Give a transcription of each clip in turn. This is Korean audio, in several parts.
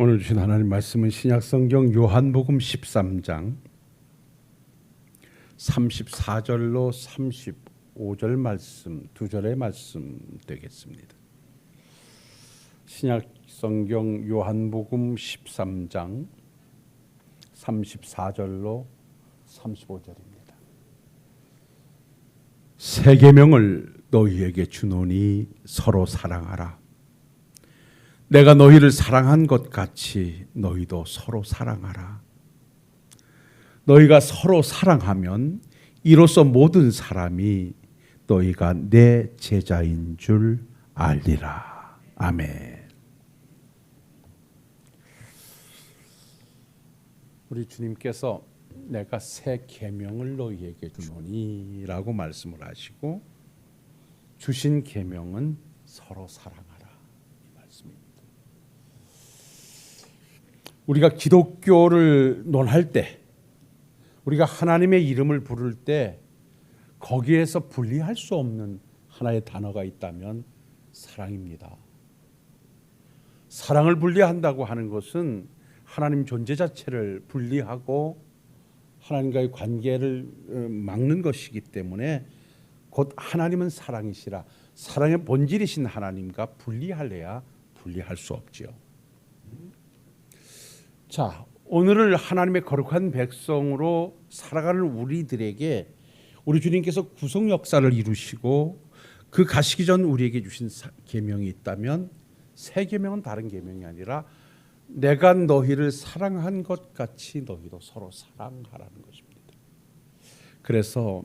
오늘 주신 하나님 말씀은 신약성경 요한복음 13장 34절로 35절 말씀, 두 절의 말씀 되겠습니다. 신약성경 요한복음 13장 34절로 35절입니다. 새 계명을 너희에게 주노니 서로 사랑하라. 내가 너희를 사랑한 것 같이 너희도 서로 사랑하라. 너희가 서로 사랑하면 이로써 모든 사람이 너희가 내 제자인 줄 알리라. 아멘. 우리 주님께서 내가 새 계명을 너희에게 주노니라고 말씀을 하시고 주신 계명은 서로 사랑하라. 우리가 기독교를 논할 때, 우리가 하나님의 이름을 부를 때 거기에서 분리할 수 없는 하나의 단어가 있다면 사랑입니다. 사랑을 분리한다고 하는 것은 하나님 존재 자체를 분리하고 하나님과의 관계를 막는 것이기 때문에 곧 하나님은 사랑이시라, 사랑의 본질이신 하나님과 분리할래야 분리할 수 없지요. 자, 오늘을 하나님의 거룩한 백성으로 살아가는 우리들에게 우리 주님께서 구속 역사를 이루시고 그 가시기 전 우리에게 주신 계명이 있다면 새 계명은 다른 계명이 아니라 내가 너희를 사랑한 것 같이 너희도 서로 사랑하라는 것입니다. 그래서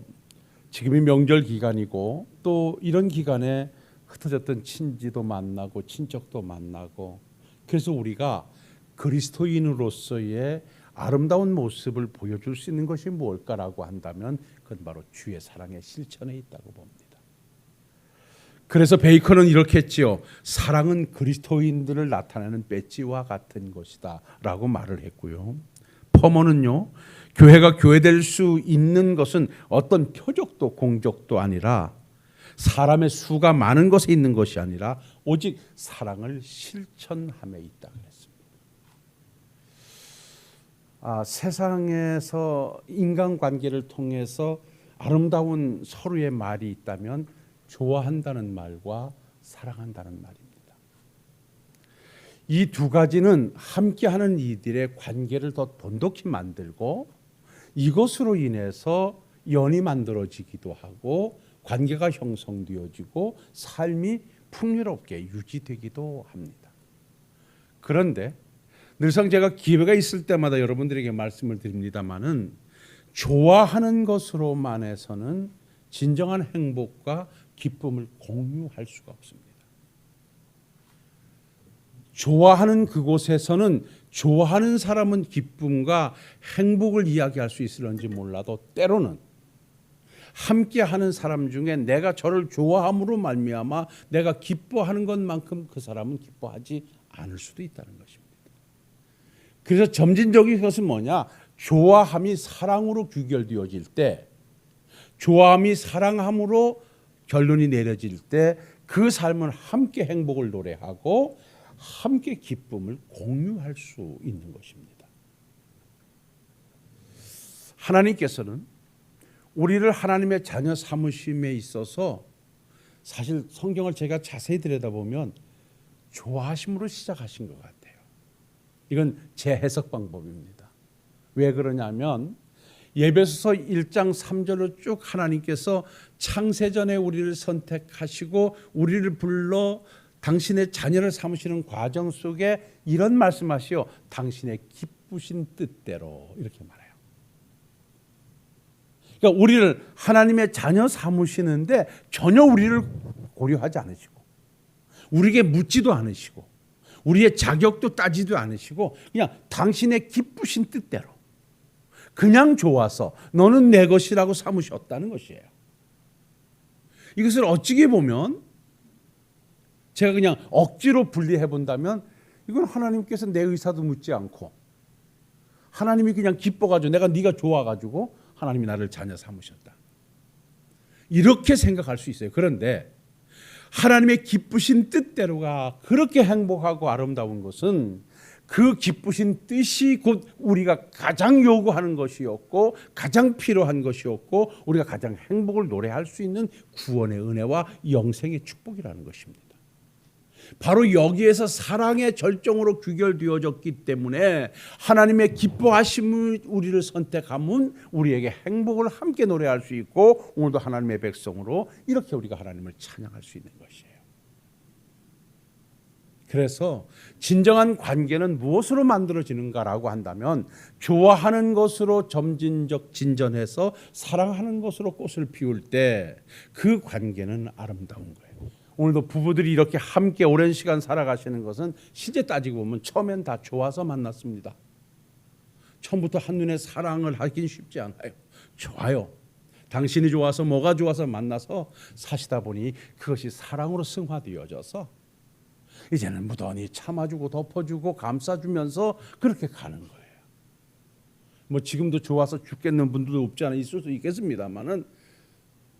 지금이 명절 기간이고 또 이런 기간에 흩어졌던 친지도 만나고 친척도 만나고, 그래서 우리가 그리스도인으로서의 아름다운 모습을 보여줄 수 있는 것이 무엇일까라고 한다면 그건 바로 주의 사랑의 실천에 있다고 봅니다. 그래서 베이컨은 이렇게 했지요. 사랑은 그리스도인들을 나타내는 배지와 같은 것이다 라고 말을 했고요. 퍼머는요, 교회가 교회될 수 있는 것은 어떤 표적도 공적도 아니라 사람의 수가 많은 것에 있는 것이 아니라 오직 사랑을 실천함에 있다 그랬습니다. 세상에서 인간관계를 통해서 아름다운 서로의 말이 있다면 좋아한다는 말과 사랑한다는 말입니다. 이 두 가지는 함께하는 이들의 관계를 더 돈독히 만들고 이것으로 인해서 연이 만들어지기도 하고 관계가 형성되어지고 삶이 풍요롭게 유지되기도 합니다. 그런데 늘상 제가 기회가 있을 때마다 여러분들에게 말씀을 드립니다마는 좋아하는 것으로만 해서는 진정한 행복과 기쁨을 공유할 수가 없습니다. 좋아하는 그곳에서는 좋아하는 사람은 기쁨과 행복을 이야기할 수 있을런지 몰라도 때로는 함께하는 사람 중에 내가 저를 좋아함으로 말미암아 내가 기뻐하는 것만큼 그 사람은 기뻐하지 않을 수도 있다는 것입니다. 그래서 점진적인 것은 뭐냐? 좋아함이 사랑으로 귀결되어질 때, 좋아함이 사랑함으로 결론이 내려질 때 그 삶은 함께 행복을 노래하고 함께 기쁨을 공유할 수 있는 것입니다. 하나님께서는 우리를 하나님의 자녀 삼으심에 있어서 사실 성경을 제가 자세히 들여다보면 좋아하심으로 시작하신 것 같아요. 이건 제 해석 방법입니다. 왜 그러냐면 에베소서 1장 3절로 쭉 하나님께서 창세전에 우리를 선택하시고 우리를 불러 당신의 자녀를 삼으시는 과정 속에 이런 말씀하시오. 당신의 기쁘신 뜻대로, 이렇게 말해요. 그러니까 우리를 하나님의 자녀 삼으시는데 전혀 우리를 고려하지 않으시고 우리에게 묻지도 않으시고 우리의 자격도 따지도 않으시고 그냥 당신의 기쁘신 뜻대로 그냥 좋아서 너는 내 것이라고 삼으셨다는 것이에요. 이것을 어찌게 보면 제가 그냥 억지로 분리해 본다면 이건 하나님께서 내 의사도 묻지 않고 하나님이 그냥 기뻐가지고 내가 네가 좋아가지고 하나님이 나를 자녀 삼으셨다, 이렇게 생각할 수 있어요. 그런데 하나님의 기쁘신 뜻대로가 그렇게 행복하고 아름다운 것은 그 기쁘신 뜻이 곧 우리가 가장 요구하는 것이었고 가장 필요한 것이었고 우리가 가장 행복을 노래할 수 있는 구원의 은혜와 영생의 축복이라는 것입니다. 바로 여기에서 사랑의 절정으로 귀결되어졌기 때문에 하나님의 기뻐하심을 우리를 선택하면 우리에게 행복을 함께 노래할 수 있고 오늘도 하나님의 백성으로 이렇게 우리가 하나님을 찬양할 수 있는 것이에요. 그래서 진정한 관계는 무엇으로 만들어지는가라고 한다면 좋아하는 것으로 점진적 진전해서 사랑하는 것으로 꽃을 피울 때 그 관계는 아름다운 거예요. 오늘도 부부들이 이렇게 함께 오랜 시간 살아가시는 것은 실제 따지고 보면 처음엔 다 좋아서 만났습니다. 처음부터 한눈에 사랑을 하긴 쉽지 않아요. 좋아요. 당신이 좋아서 뭐가 좋아서 만나서 사시다 보니 그것이 사랑으로 승화되어져서 이제는 무던히 참아주고 덮어주고 감싸주면서 그렇게 가는 거예요. 뭐 지금도 좋아서 죽겠는 분들도 없지 않아 있을 수 있겠습니다만은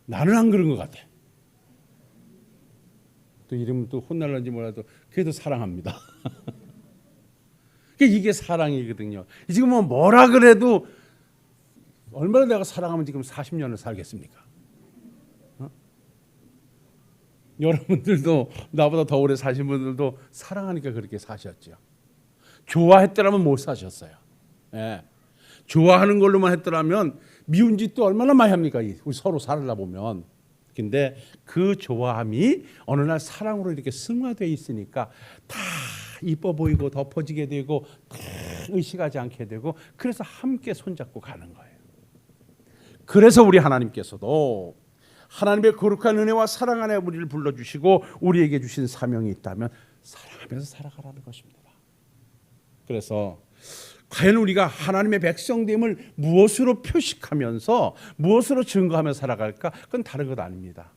나는 안 그런 것 같아. 또 이러면 또 혼날는지 몰라도 그래도 사랑합니다. 이게 사랑이거든요. 지금 뭐라 그래도 얼마나 내가 사랑하면 지금 40년을 살겠습니까? 여러분들도 나보다 더 오래 사신 분들도 사랑하니까 그렇게 사셨죠. 좋아했더라면 못 사셨어요. 예. 좋아하는 걸로만 했더라면 미운 짓도 얼마나 많이 합니까? 우리 서로 살다 보면. 근데 그 좋아함이 어느 날 사랑으로 이렇게 승화되어 있으니까 다 이뻐 보이고 덮어지게 되고 다 의식하지 않게 되고 그래서 함께 손잡고 가는 거예요. 그래서 우리 하나님께서도 하나님의 거룩한 은혜와 사랑 안에 우리를 불러주시고 우리에게 주신 사명이 있다면 사랑하면서 살아가라는 것입니다. 그래서 과연 우리가 하나님의 백성됨을 무엇으로 표식하면서 무엇으로 증거하며 살아갈까? 그건 다른 것 아닙니다.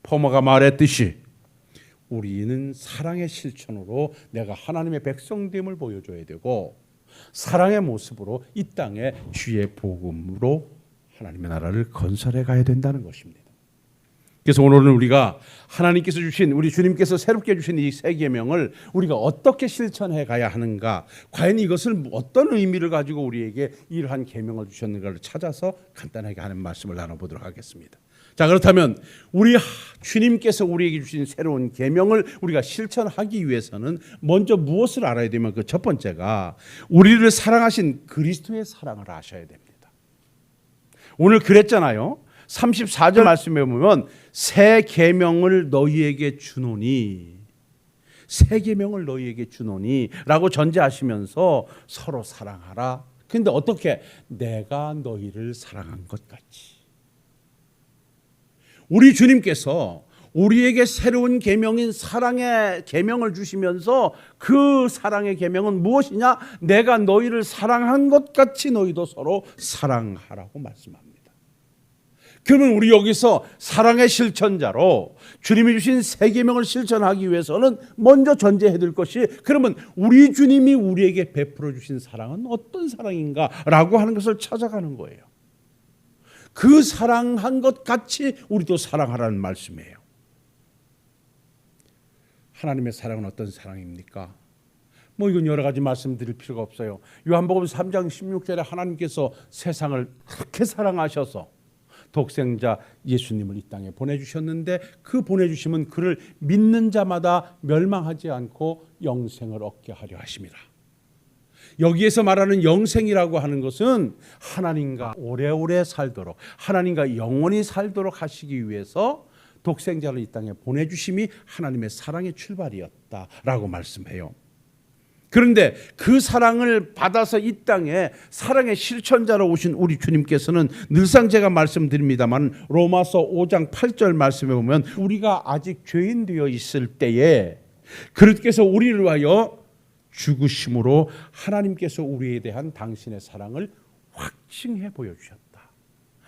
포마가 말했듯이 우리는 사랑의 실천으로 내가 하나님의 백성됨을 보여줘야 되고 사랑의 모습으로 이 땅에 주의 복음으로 하나님의 나라를 건설해 가야 된다는 것입니다. 그래서 오늘은 우리가 하나님께서 주신 우리 주님께서 새롭게 주신 이 세 계명을 우리가 어떻게 실천해 가야 하는가, 과연 이것을 어떤 의미를 가지고 우리에게 이러한 계명을 주셨는가를 찾아서 간단하게 하는 말씀을 나눠보도록 하겠습니다. 자, 그렇다면 우리 주님께서 우리에게 주신 새로운 계명을 우리가 실천하기 위해서는 먼저 무엇을 알아야 되면 그 첫 번째가 우리를 사랑하신 그리스도의 사랑을 아셔야 됩니다. 오늘 그랬잖아요. 34절 말씀에 보면 새 계명을 너희에게 주노니, 새 계명을 너희에게 주노니 라고 전제하시면서 서로 사랑하라. 근데 어떻게? 내가 너희를 사랑한 것 같이. 우리 주님께서 우리에게 새로운 계명인 사랑의 계명을 주시면서 그 사랑의 계명은 무엇이냐? 내가 너희를 사랑한 것 같이 너희도 서로 사랑하라고 말씀합니다. 그러면 우리 여기서 사랑의 실천자로 주님이 주신 새 계명을 실천하기 위해서는 먼저 전제해야 될 것이, 그러면 우리 주님이 우리에게 베풀어 주신 사랑은 어떤 사랑인가라고 하는 것을 찾아가는 거예요. 그 사랑한 것 같이 우리도 사랑하라는 말씀이에요. 하나님의 사랑은 어떤 사랑입니까? 이건 여러 가지 말씀드릴 필요가 없어요. 요한복음 3장 16절에 하나님께서 세상을 그렇게 사랑하셔서 독생자 예수님을 이 땅에 보내주셨는데 그 보내주심은 그를 믿는 자마다 멸망하지 않고 영생을 얻게 하려 하심이라. 여기에서 말하는 영생이라고 하는 것은 하나님과 오래오래 살도록, 하나님과 영원히 살도록 하시기 위해서 독생자를 이 땅에 보내주심이 하나님의 사랑의 출발이었다라고 말씀해요. 그런데 그 사랑을 받아서 이 땅에 사랑의 실천자로 오신 우리 주님께서는 늘상 제가 말씀드립니다만 로마서 5장 8절 말씀에 보면 우리가 아직 죄인 되어 있을 때에 그리스도께서 우리를 위하여 죽으심으로 하나님께서 우리에 대한 당신의 사랑을 확증해 보여주셨다.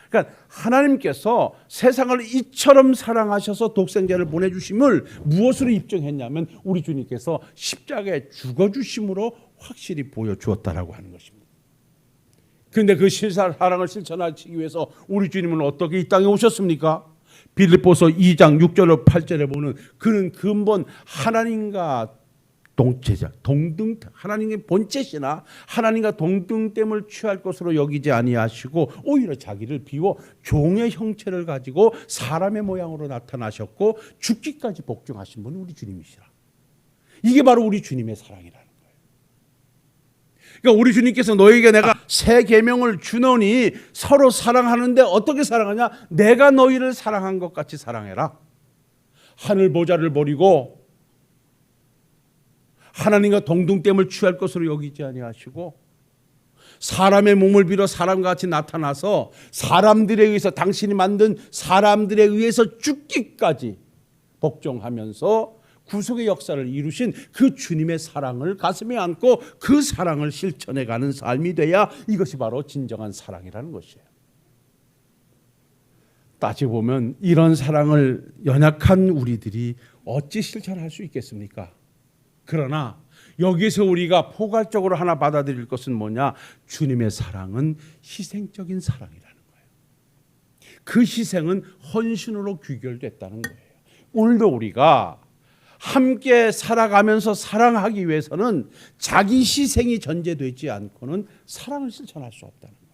그러니까 하나님께서 세상을 이처럼 사랑하셔서 독생자를 보내주심을 무엇으로 입증했냐면 우리 주님께서 십자가에 죽어주심으로 확실히 보여주었다라고 하는 것입니다. 그런데 그 사랑을 실천하기 위해서 우리 주님은 어떻게 이 땅에 오셨습니까? 빌립보서 2장 6절로 8절에 보면 그는 근본 하나님과 동체적 동등 하나님의 본체시나 하나님과 동등됨을 취할 것으로 여기지 아니하시고 오히려 자기를 비워 종의 형체를 가지고 사람의 모양으로 나타나셨고 죽기까지 복종하신 분이 우리 주님이시라. 이게 바로 우리 주님의 사랑이라는 거예요. 그러니까 우리 주님께서 너에게 내가 새 계명을 주노니 서로 사랑하는데 어떻게 사랑하냐? 내가 너희를 사랑한 것 같이 사랑해라. 하늘 보좌를 버리고 하나님과 동등됨을 취할 것으로 여기지 아니하시고 사람의 몸을 빌어 사람과 같이 나타나서 사람들에 의해서 당신이 만든 사람들에 의해서 죽기까지 복종하면서 구속의 역사를 이루신 그 주님의 사랑을 가슴에 안고 그 사랑을 실천해가는 삶이 돼야 이것이 바로 진정한 사랑이라는 것이에요. 따지고 보면 이런 사랑을 연약한 우리들이 어찌 실천할 수 있겠습니까? 그러나 여기서 우리가 포괄적으로 하나 받아들일 것은 뭐냐? 주님의 사랑은 희생적인 사랑이라는 거예요. 그 희생은 헌신으로 귀결됐다는 거예요. 오늘도 우리가 함께 살아가면서 사랑하기 위해서는 자기 희생이 전제되지 않고는 사랑을 실천할 수 없다는 거예요.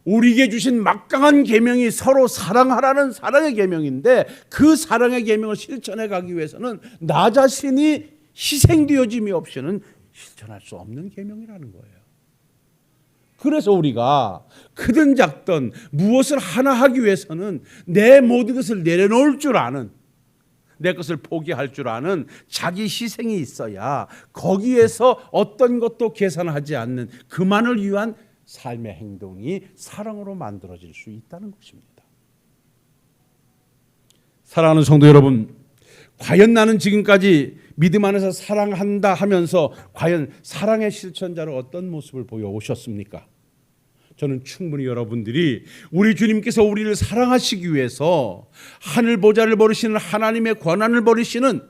우리에게 주신 막강한 계명이 서로 사랑하라는 사랑의 계명인데 그 사랑의 계명을 실천해 가기 위해서는 나 자신이 희생되어짐이 없이는 실천할 수 없는 계명이라는 거예요. 그래서 우리가 크든 작든 무엇을 하나 하기 위해서는 내 모든 것을 내려놓을 줄 아는, 내 것을 포기할 줄 아는 자기 희생이 있어야 거기에서 어떤 것도 계산하지 않는 그만을 위한 삶의 행동이 사랑으로 만들어질 수 있다는 것입니다. 사랑하는 성도 여러분, 과연 나는 지금까지 믿음 안에서 사랑한다 하면서 과연 사랑의 실천자로 어떤 모습을 보여오셨습니까? 저는 충분히 여러분들이 우리 주님께서 우리를 사랑하시기 위해서 하늘 보좌를 버리시는 하나님의 권한을 버리시는,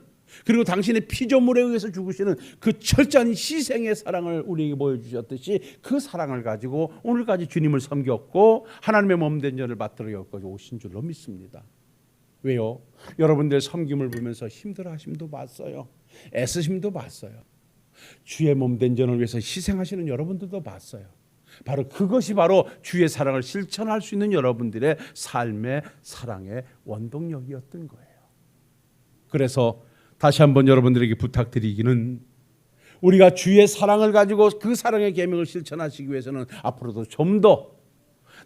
그리고 당신의 피조물에 의해서 죽으시는 그 철저한 희생의 사랑을 우리에게 보여주셨듯이 그 사랑을 가지고 오늘까지 주님을 섬겼고 하나님의 몸된 자를 받들어 여기까지 오신 줄로 믿습니다. 왜요? 여러분들의 섬김을 보면서 힘들어하심도 봤어요. 애쓰심도 봤어요. 주의 몸된 전을 위해서 희생하시는 여러분들도 봤어요. 바로 그것이 바로 주의 사랑을 실천할 수 있는 여러분들의 삶의 사랑의 원동력이었던 거예요. 그래서 다시 한번 여러분들에게 부탁드리기는, 우리가 주의 사랑을 가지고 그 사랑의 계명을 실천하시기 위해서는 앞으로도 좀 더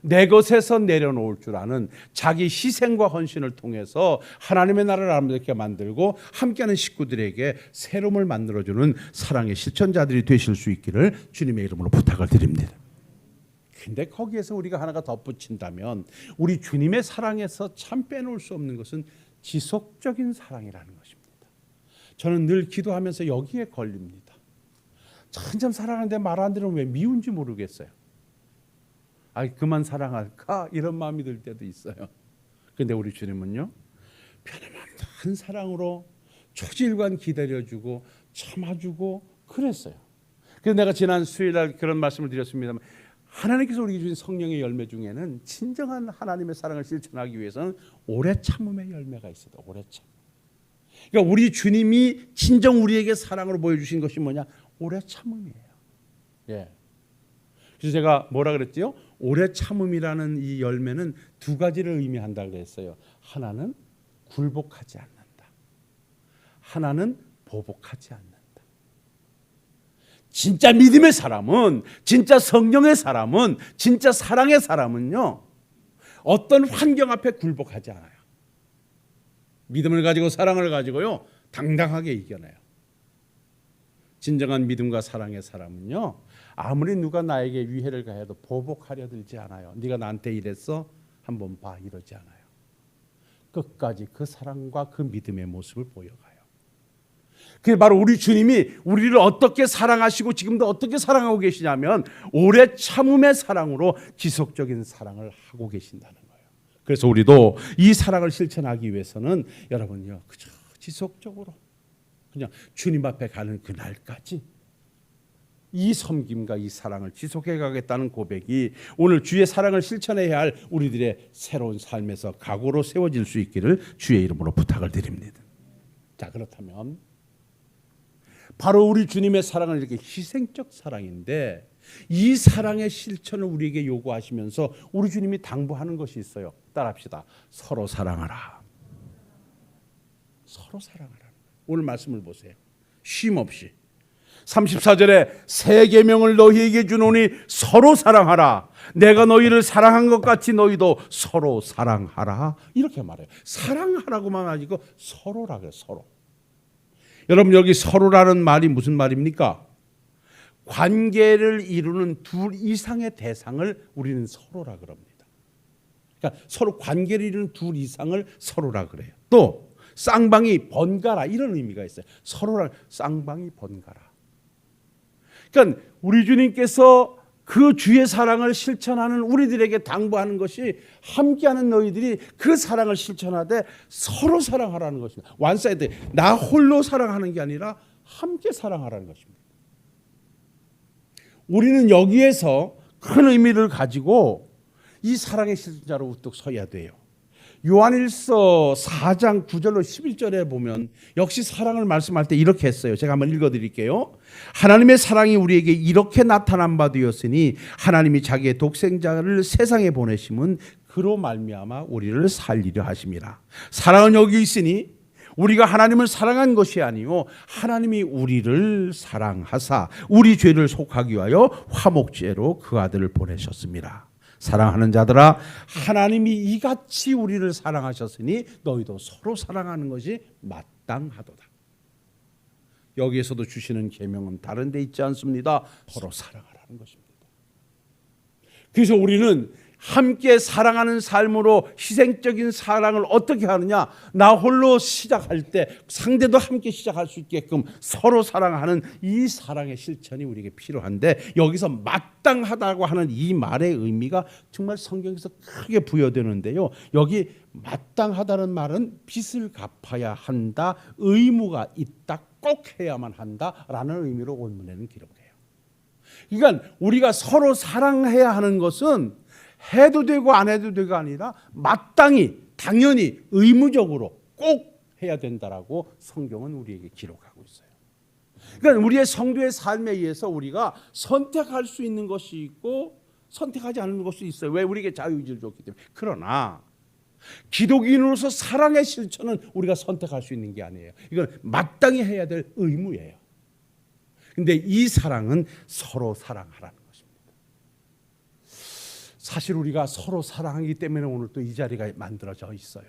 내 것에서 내려놓을 줄 아는 자기 희생과 헌신을 통해서 하나님의 나라를 아름답게 만들고 함께하는 식구들에게 새로움을 만들어주는 사랑의 실천자들이 되실 수 있기를 주님의 이름으로 부탁을 드립니다. 근데 거기에서 우리가 하나가 덧붙인다면 우리 주님의 사랑에서 참 빼놓을 수 없는 것은 지속적인 사랑이라는 것입니다. 저는 늘 기도하면서 여기에 걸립니다. 참 사랑하는데 말 안 들으면 왜 미운지 모르겠어요. 그만 사랑할까? 이런 마음이 들 때도 있어요. 근데 우리 주님은요, 변함없는 사랑으로 초질관 기다려주고 참아주고 그랬어요. 그래서 내가 지난 수요일날 그런 말씀을 드렸습니다만, 하나님께서 우리에게 주신 성령의 열매 중에는 진정한 하나님의 사랑을 실천하기 위해서는 오래 참음의 열매가 있어요. 오래 참. 그러니까 우리 주님이 진정 우리에게 사랑으로 보여주신 것이 뭐냐? 오래 참음이에요. 예. 그래서 제가 뭐라 그랬지요? 오래 참음이라는 이 열매는 두 가지를 의미한다 그랬어요. 하나는 굴복하지 않는다. 하나는 보복하지 않는다. 진짜 믿음의 사람은, 진짜 성령의 사람은, 진짜 사랑의 사람은요, 어떤 환경 앞에 굴복하지 않아요. 믿음을 가지고 사랑을 가지고요, 당당하게 이겨내요. 진정한 믿음과 사랑의 사람은요, 아무리 누가 나에게 위해를 가해도 보복하려 들지 않아요. 네가 나한테 이랬어? 한번 봐. 이러지 않아요. 끝까지 그 사랑과 그 믿음의 모습을 보여가요. 그게 바로 우리 주님이 우리를 어떻게 사랑하시고 지금도 어떻게 사랑하고 계시냐면 오래 참음의 사랑으로 지속적인 사랑을 하고 계신다는 거예요. 그래서 우리도 이 사랑을 실천하기 위해서는 여러분요, 그저 지속적으로 그냥 주님 앞에 가는 그날까지 이 섬김과 이 사랑을 지속해 가겠다는 고백이 오늘 주의 사랑을 실천해야 할 우리들의 새로운 삶에서 각오로 세워질 수 있기를 주의 이름으로 부탁을 드립니다. 자, 그렇다면 바로 우리 주님의 사랑은 이렇게 희생적 사랑인데 이 사랑의 실천을 우리에게 요구하시면서 우리 주님이 당부하는 것이 있어요. 따라합시다. 서로 사랑하라. 서로 사랑하라. 오늘 말씀을 보세요. 쉼 없이 34절에 새 계명을 너희에게 주노니 서로 사랑하라. 내가 너희를 사랑한 것 같이 너희도 서로 사랑하라. 이렇게 말해요. 사랑하라고만 하지고 서로라 그래요. 서로. 여러분 여기 서로라는 말이 무슨 말입니까? 관계를 이루는 둘 이상의 대상을 우리는 서로라 그럽니다. 그러니까 서로 관계를 이루는 둘 이상을 서로라 그래요. 또 쌍방이 번가라 이런 의미가 있어요. 서로랑 쌍방이 번가라. 그러니까 우리 주님께서 그 주의 사랑을 실천하는 우리들에게 당부하는 것이 함께하는 너희들이 그 사랑을 실천하되 서로 사랑하라는 것입니다. 완사이드 나 홀로 사랑하는 게 아니라 함께 사랑하라는 것입니다. 우리는 여기에서 큰 의미를 가지고 이 사랑의 실천자로 우뚝 서야 돼요. 요한일서 4장 9절로 11절에 보면 역시 사랑을 말씀할 때 이렇게 했어요. 제가 한번 읽어드릴게요. 하나님의 사랑이 우리에게 이렇게 나타난 바 되었으니 하나님이 자기의 독생자를 세상에 보내심은 그로 말미암아 우리를 살리려 하심이라. 사랑은 여기 있으니 우리가 하나님을 사랑한 것이 아니요 하나님이 우리를 사랑하사 우리 죄를 속하기 위하여 화목제로 그 아들을 보내셨습니다. 사랑하는 자들아 하나님이 이같이 우리를 사랑하셨으니 너희도 서로 사랑하는 것이 마땅하도다. 여기에서도 주시는 계명은 다른 데 있지 않습니다. 서로 사랑하라는 것입니다. 그래서 우리는 함께 사랑하는 삶으로 희생적인 사랑을 어떻게 하느냐? 나 홀로 시작할 때 상대도 함께 시작할 수 있게끔 서로 사랑하는 이 사랑의 실천이 우리에게 필요한데 여기서 마땅하다고 하는 이 말의 의미가 정말 성경에서 크게 부여되는데요. 여기 마땅하다는 말은 빚을 갚아야 한다, 의무가 있다, 꼭 해야만 한다라는 의미로 원문에는 기록돼요. 그러니까 우리가 서로 사랑해야 하는 것은 해도 되고 안 해도 되고가 아니라 마땅히 당연히 의무적으로 꼭 해야 된다라고 성경은 우리에게 기록하고 있어요. 그러니까 우리의 성도의 삶에 의해서 우리가 선택할 수 있는 것이 있고 선택하지 않는 것이 있어요. 왜? 우리에게 자유의지를 줬기 때문에. 그러나 기독인으로서 사랑의 실천은 우리가 선택할 수 있는 게 아니에요. 이건 마땅히 해야 될 의무예요. 근데 이 사랑은 서로 사랑하라는 것입니다. 사실 우리가 서로 사랑하기 때문에 오늘 또 이 자리가 만들어져 있어요.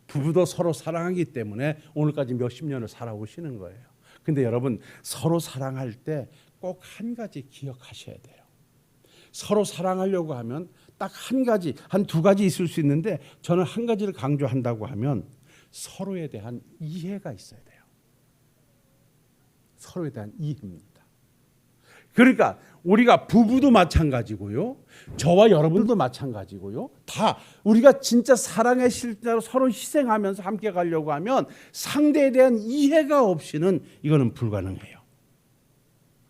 부부도 서로 사랑하기 때문에 오늘까지 몇십 년을 살아오시는 거예요. 근데 여러분 서로 사랑할 때 꼭 한 가지 기억하셔야 돼요. 서로 사랑하려고 하면 딱 한 가지, 한 두 가지 있을 수 있는데 저는 한 가지를 강조한다고 하면 서로에 대한 이해가 있어야 돼요. 서로에 대한 이해입니다. 그러니까 우리가 부부도 마찬가지고요. 저와 여러분도 마찬가지고요. 다 우리가 진짜 사랑의 실제로 서로 희생하면서 함께 가려고 하면 상대에 대한 이해가 없이는 이거는 불가능해요.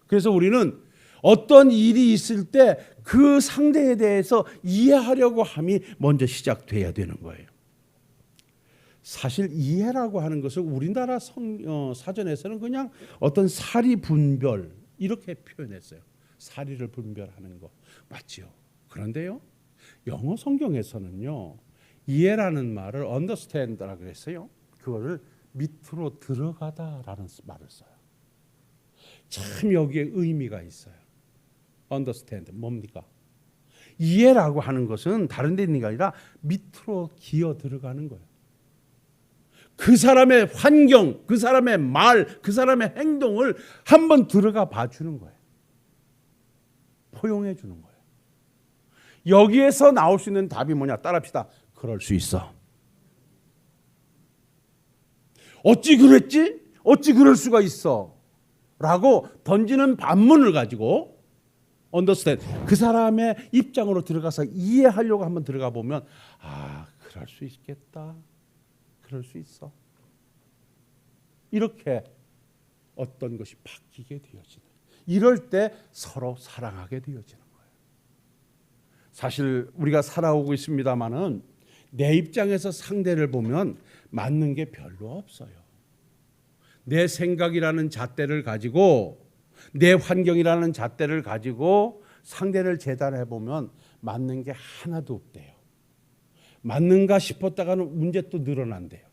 그래서 우리는 어떤 일이 있을 때 그 상대에 대해서 이해하려고 함이 먼저 시작돼야 되는 거예요. 사실 이해라고 하는 것을 우리나라 사전에서는 그냥 어떤 사리 분별 이렇게 표현했어요. 사리를 분별하는 거 맞죠? 그런데요, 영어 성경에서는요, 이해라는 말을 understand라고 그랬어요. 그거를 밑으로 들어가다라는 말을 써요. 참 여기에 의미가 있어요. understand 뭡니까? 이해라고 하는 것은 다른 데 있는 게 아니라 밑으로 기어 들어가는 거예요. 그 사람의 환경, 그 사람의 말, 그 사람의 행동을 한번 들어가 봐주는 거예요. 포용해 주는 거예요. 여기에서 나올 수 있는 답이 뭐냐? 따라합시다. 그럴 수 있어. 어찌 그랬지? 어찌 그럴 수가 있어? 라고 던지는 반문을 가지고 understand, 그 사람의 입장으로 들어가서 이해하려고 한번 들어가 보면 아, 그럴 수 있겠다. 그럴 수 있어. 이렇게 어떤 것이 바뀌게 되어지는, 이럴 때 서로 사랑하게 되어지는 거예요. 사실 우리가 살아오고 있습니다마는 내 입장에서 상대를 보면 맞는 게 별로 없어요. 내 생각이라는 잣대를 가지고 내 환경이라는 잣대를 가지고 상대를 재단해 보면 맞는 게 하나도 없대요. 맞는가 싶었다가는 문제 또 늘어난대요.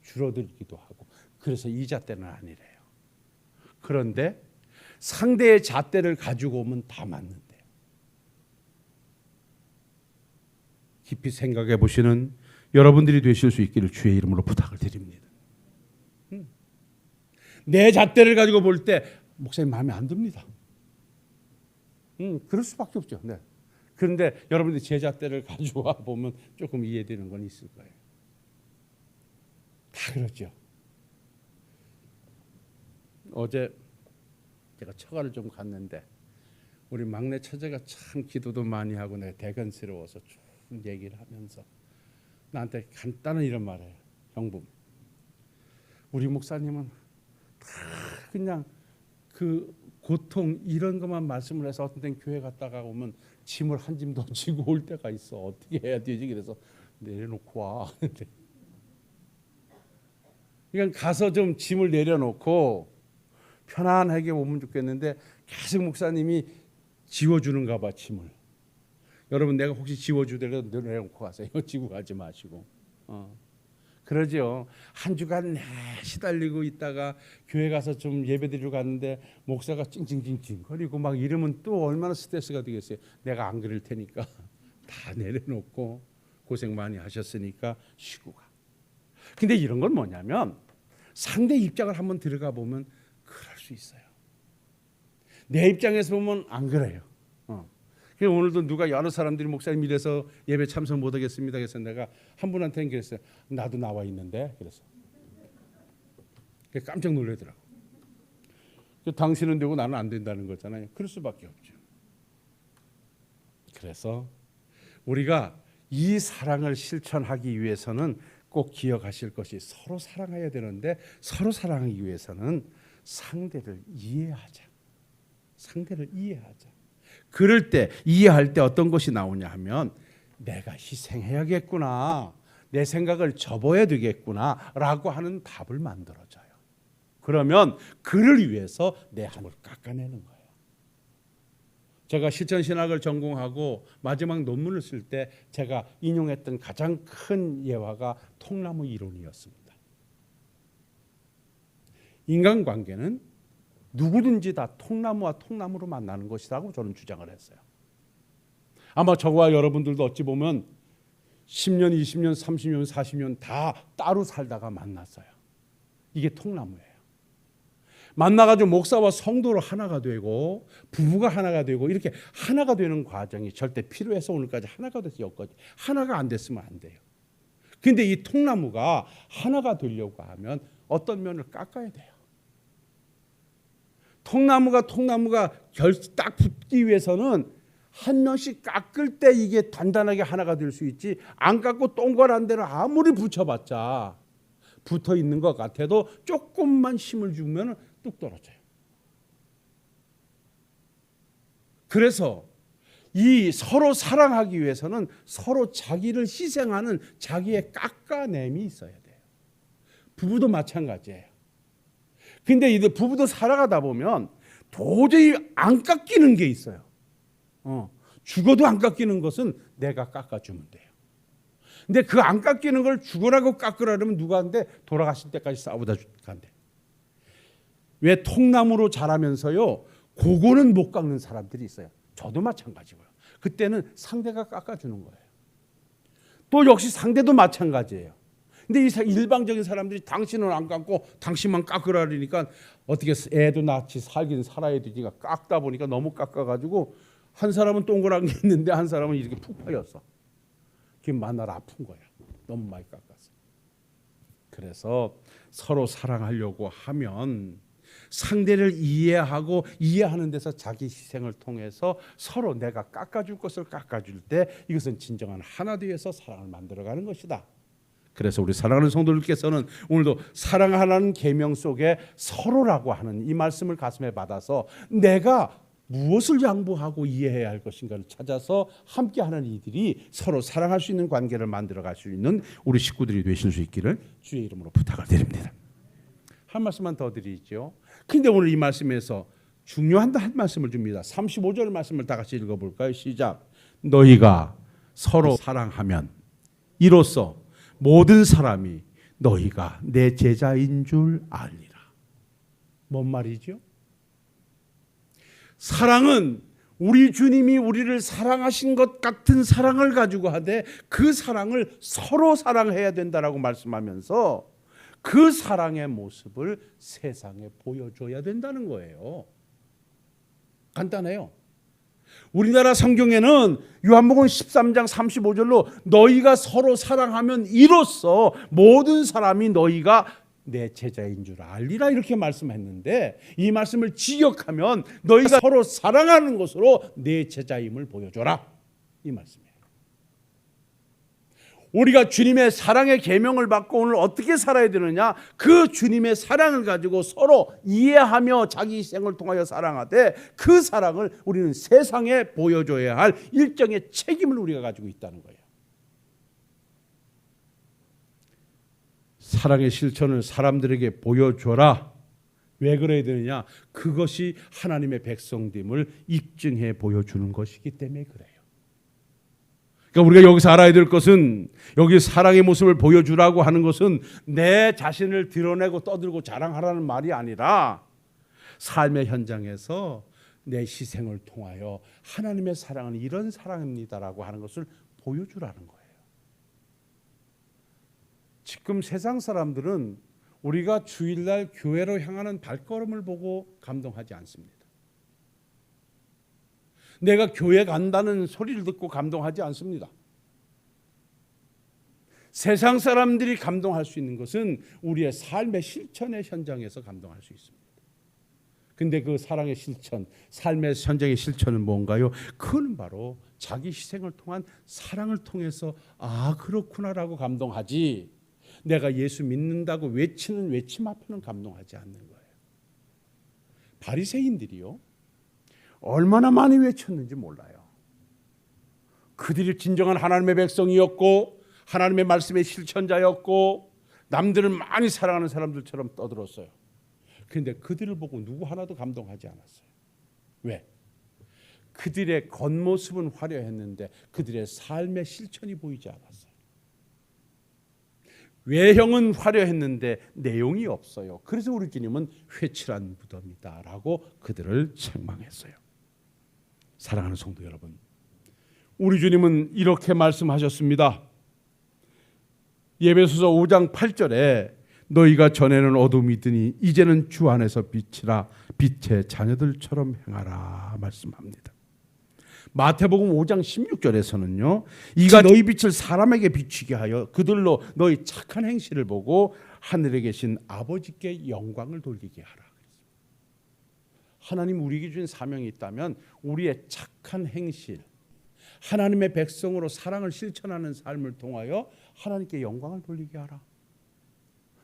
줄어들기도 하고. 그래서 이 잣대는 아니래요. 그런데 상대의 잣대를 가지고 오면 다 맞는데요. 깊이 생각해 보시는 여러분들이 되실 수 있기를 주의 이름으로 부탁을 드립니다. 내 잣대를 가지고 볼 때 목사님 마음에 안 듭니다. 그럴 수밖에 없죠. 네. 그런데 여러분들이 제 잣대를 가져와 보면 조금 이해되는 건 있을 거예요. 다 그렇죠. 어제 제가 처가를 좀 갔는데 우리 막내 처제가 참 기도도 많이 하고 내가 대견스러워서 쭉 얘기를 하면서 나한테 간단한 이런 말해요. 형부, 우리 목사님은 다 그냥 그 고통 이런 것만 말씀을 해서 어떤 때는 교회 갔다가 오면 짐을 한 짐 더 지고 올 때가 있어. 어떻게 해야 되지? 그래서 내려놓고 와. 그러니까 가서 좀 짐을 내려놓고 편안하게 오면 좋겠는데 계속 목사님이 지워주는가 봐, 짐을. 여러분, 내가 혹시 지워주더라도 내려놓고 가세요. 지고 가지 마시고. 그러죠. 한 주간 시달리고 있다가 교회 가서 좀 예배드리러 갔는데 목사가 찡찡찡찡 거리고 막 이러면 또 얼마나 스트레스가 되겠어요. 내가 안 그럴 테니까 다 내려놓고 고생 많이 하셨으니까 쉬고 가. 근데 이런 건 뭐냐면 상대 입장을 한번 들어가 보면 그럴 수 있어요. 내 입장에서 보면 안 그래요. 오늘도 누가 여러 사람들이 목사님 이래서 예배 참석 못하겠습니다. 그래서 내가 한 분한테는 그랬어요. 나도 나와 있는데 그래서 깜짝 놀라더라고. 당신은 되고 나는 안 된다는 거잖아요. 그럴 수밖에 없죠. 그래서 우리가 이 사랑을 실천하기 위해서는 꼭 기억하실 것이 서로 사랑해야 되는데 서로 사랑하기 위해서는 상대를 이해하자. 상대를 이해하자. 그럴 때 이해할 때 어떤 것이 나오냐 하면 내가 희생해야겠구나. 내 생각을 접어야 되겠구나 라고 하는 답을 만들어줘요. 그러면 그를 위해서 내 힘을 깎아내는 거예요. 제가 실천신학을 전공하고 마지막 논문을 쓸 때 제가 인용했던 가장 큰 예화가 통나무 이론이었습니다. 인간관계는 누구든지 다 통나무와 통나무로 만나는 것이라고 저는 주장을 했어요. 아마 저와 여러분들도 어찌 보면 10년, 20년, 30년, 40년 다 따로 살다가 만났어요. 이게 통나무예요. 만나가지고 목사와 성도로 하나가 되고 부부가 하나가 되고 이렇게 하나가 되는 과정이 절대 필요해서 오늘까지 하나가 돼서 여기까지 하나가 안 됐으면 안 돼요. 그런데 이 통나무가 하나가 되려고 하면 어떤 면을 깎아야 돼요. 통나무가 딱 붙기 위해서는 한 면씩 깎을 때 이게 단단하게 하나가 될 수 있지 안 깎고 동그란 데를 아무리 붙여봤자 붙어 있는 것 같아도 조금만 힘을 주면 뚝 떨어져요. 그래서 이 서로 사랑하기 위해서는 서로 자기를 희생하는 자기의 깎아냄이 있어야 돼요. 부부도 마찬가지예요. 근데 이제 부부도 살아가다 보면 도저히 안 깎이는 게 있어요. 죽어도 안 깎이는 것은 내가 깎아주면 돼요. 근데 그 안 깎이는 걸 죽으라고 깎으라면 누가 한대? 돌아가실 때까지 싸우다 간대. 왜 통나무로 자라면서요 그거는 못 깎는 사람들이 있어요. 저도 마찬가지고요. 그때는 상대가 깎아주는 거예요. 또 역시 상대도 마찬가지예요. 근데 이 일방적인 사람들이 당신은 안 깎고 당신만 깎으라 그러니까 어떻게 애도 낳지 살긴 살아야 되니까 깎다 보니까 너무 깎아가지고 한 사람은 동그란 게 있는데 한 사람은 이렇게 푹 파였어. 그게 만날 아픈 거야. 너무 많이 깎았어. 그래서 서로 사랑하려고 하면 상대를 이해하고 이해하는 데서 자기 희생을 통해서 서로 내가 깎아줄 것을 깎아줄 때 이것은 진정한 하나 되어서 사랑을 만들어가는 것이다. 그래서 우리 사랑하는 성도들께서는 오늘도 사랑하라는 계명 속에 서로라고 하는 이 말씀을 가슴에 받아서 내가 무엇을 양보하고 이해해야 할 것인가를 찾아서 함께하는 이들이 서로 사랑할 수 있는 관계를 만들어갈 수 있는 우리 식구들이 되실 수 있기를 주의 이름으로 부탁을 드립니다. 한 말씀만 더 드리죠. 근데 오늘 이 말씀에서 중요한 한 말씀을 줍니다. 35절 말씀을 다 같이 읽어볼까요? 시작. 너희가 서로 사랑하면 이로써 모든 사람이 너희가 내 제자인 줄 알리라. 뭔 말이죠? 사랑은 우리 주님이 우리를 사랑하신 것 같은 사랑을 가지고 하되 그 사랑을 서로 사랑해야 된다라고 말씀하면서 그 사랑의 모습을 세상에 보여줘야 된다는 거예요. 간단해요. 우리나라 성경에는 요한복음 13장 35절로 너희가 서로 사랑하면 이로써 모든 사람이 너희가 내 제자인 줄 알리라 이렇게 말씀했는데 이 말씀을 지역하면 너희가 서로 사랑하는 것으로 내 제자임을 보여줘라 이 말씀이에요. 우리가 주님의 사랑의 계명을 받고 오늘 어떻게 살아야 되느냐? 그 주님의 사랑을 가지고 서로 이해하며 자기 희생을 통하여 사랑하되 그 사랑을 우리는 세상에 보여줘야 할 일정의 책임을 우리가 가지고 있다는 거예요. 사랑의 실천을 사람들에게 보여줘라. 왜 그래야 되느냐? 그것이 하나님의 백성됨을 입증해 보여주는 것이기 때문에 그래요. 그러니까 우리가 여기서 알아야 될 것은 여기 사랑의 모습을 보여주라고 하는 것은 내 자신을 드러내고 떠들고 자랑하라는 말이 아니라 삶의 현장에서 내 희생을 통하여 하나님의 사랑은 이런 사랑입니다라고 하는 것을 보여주라는 거예요. 지금 세상 사람들은 우리가 주일날 교회로 향하는 발걸음을 보고 감동하지 않습니다. 내가 교회 간다는 소리를 듣고 감동하지 않습니다. 세상 사람들이 감동할 수 있는 것은 우리의 삶의 실천의 현장에서 감동할 수 있습니다. 근데 그 사랑의 실천, 삶의 현장의 실천은 뭔가요? 그건 바로 자기 희생을 통한 사랑을 통해서 아 그렇구나라고 감동하지 내가 예수 믿는다고 외치는 외침 앞에는 감동하지 않는 거예요. 바리새인들이요. 얼마나 많이 외쳤는지 몰라요. 그들이 진정한 하나님의 백성이었고 하나님의 말씀의 실천자였고 남들을 많이 사랑하는 사람들처럼 떠들었어요. 그런데 그들을 보고 누구 하나도 감동하지 않았어요. 왜? 그들의 겉모습은 화려했는데 그들의 삶의 실천이 보이지 않았어요. 외형은 화려했는데 내용이 없어요. 그래서 우리 주님은 회칠한 무덤이다라고 그들을 책망했어요. 사랑하는 성도 여러분, 우리 주님은 이렇게 말씀하셨습니다. 예배소서 5장 8절에 너희가 전에는 어둠이더니 이제는 주 안에서 빛이라 빛의 자녀들처럼 행하라 말씀합니다. 마태복음 5장 16절에서는요. 이가 너희 빛을 사람에게 비추게 하여 그들로 너희 착한 행실을 보고 하늘에 계신 아버지께 영광을 돌리게 하라. 하나님 우리에게 주신 사명이 있다면 우리의 착한 행실, 하나님의 백성으로 사랑을 실천하는 삶을 통하여 하나님께 영광을 돌리게 하라.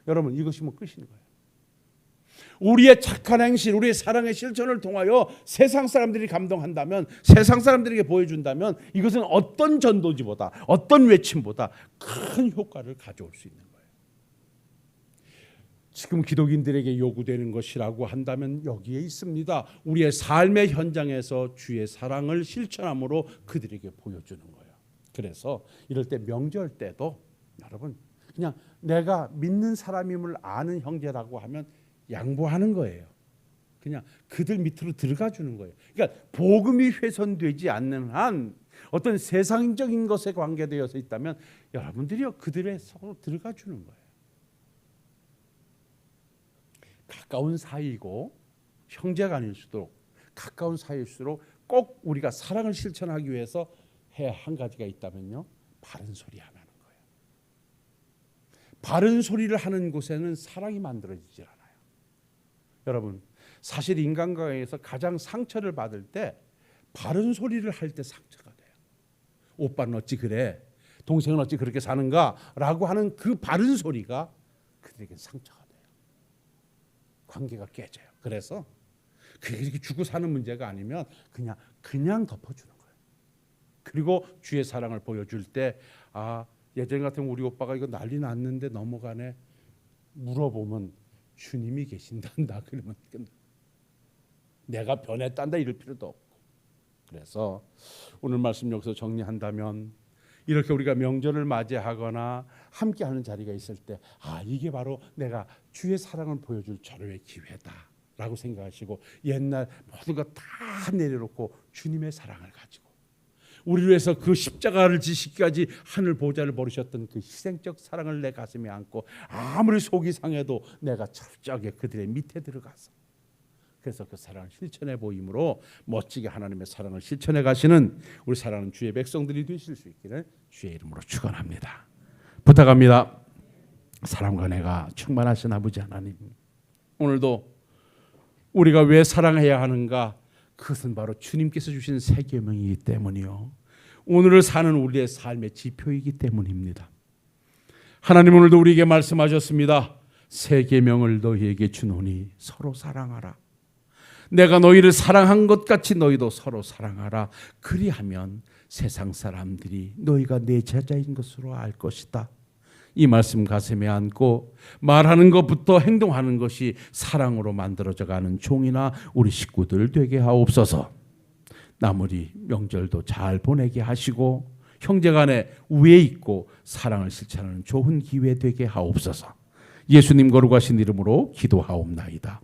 여러분 이것이 뭐 끝인 거예요. 우리의 착한 행실, 우리의 사랑의 실천을 통하여 세상 사람들이 감동한다면, 세상 사람들에게 보여준다면 이것은 어떤 전도지보다 어떤 외침보다 큰 효과를 가져올 수 있는 거예요. 지금 기독인들에게 요구되는 것이라고 한다면 여기에 있습니다. 우리의 삶의 현장에서 주의 사랑을 실천함으로 그들에게 보여주는 거예요. 그래서 이럴 때 명절 때도 여러분 그냥 내가 믿는 사람임을 아는 형제라고 하면 양보하는 거예요. 그냥 그들 밑으로 들어가 주는 거예요. 그러니까 복음이 훼손되지 않는 한 어떤 세상적인 것에 관계되어서 있다면 여러분들이요 그들의 속으로 들어가 주는 거예요. 가까운 사이고 형제가 아닐수록 가까운 사이일수록 꼭 우리가 사랑을 실천하기 위해서 해야 한 가지가 있다면요. 바른 소리 안 하는 거예요. 바른 소리를 하는 곳에는 사랑이 만들어지질 않아요. 여러분 사실 인간관계에서 가장 상처를 받을 때 바른 소리를 할 때 상처가 돼요. 오빠는 어찌 그래? 동생은 어찌 그렇게 사는가? 라고 하는 그 바른 소리가 그들에게 상처가 돼요. 관계가 깨져요. 그래서 그게 이렇게 죽고 사는 문제가 아니면 그냥 덮어주는 거예요. 그리고 주의 사랑을 보여줄 때 아 예전 같으면 우리 오빠가 이거 난리 났는데 넘어가네 물어보면 주님이 계신단다 그러면 끝나. 내가 변했단다 이럴 필요도 없고. 그래서 오늘 말씀 여기서 정리한다면 이렇게 우리가 명절을 맞이하거나 함께하는 자리가 있을 때 이게 바로 내가 주의 사랑을 보여줄 절호의 기회다라고 생각하시고 옛날 모든 것 다 내려놓고 주님의 사랑을 가지고 우리를 위해서 그 십자가를 지시기까지 하늘 보좌를 버리셨던 그 희생적 사랑을 내 가슴에 안고 아무리 속이 상해도 내가 철저하게 그들의 밑에 들어가서 그래서 그 사랑을 실천해 보임으로 멋지게 하나님의 사랑을 실천해 가시는 우리 사랑하는 주의 백성들이 되실 수 있기를 주의 이름으로 축원합니다. 부탁합니다. 사랑과 내가 충만하신 아버지 하나님, 오늘도 우리가 왜 사랑해야 하는가? 그것은 바로 주님께서 주신 새 계명이기 때문이요, 오늘을 사는 우리의 삶의 지표이기 때문입니다. 하나님 오늘도 우리에게 말씀하셨습니다. 새 계명을 너희에게 주노니 서로 사랑하라. 내가 너희를 사랑한 것 같이 너희도 서로 사랑하라. 그리하면 세상 사람들이 너희가 내 제자인 것으로 알 것이다. 이 말씀 가슴에 안고 말하는 것부터 행동하는 것이 사랑으로 만들어져 가는 종이나 우리 식구들 되게 하옵소서. 나머지 명절도 잘 보내게 하시고 형제간에 우애 있고 사랑을 실천하는 좋은 기회 되게 하옵소서. 예수님 거룩하신 이름으로 기도하옵나이다.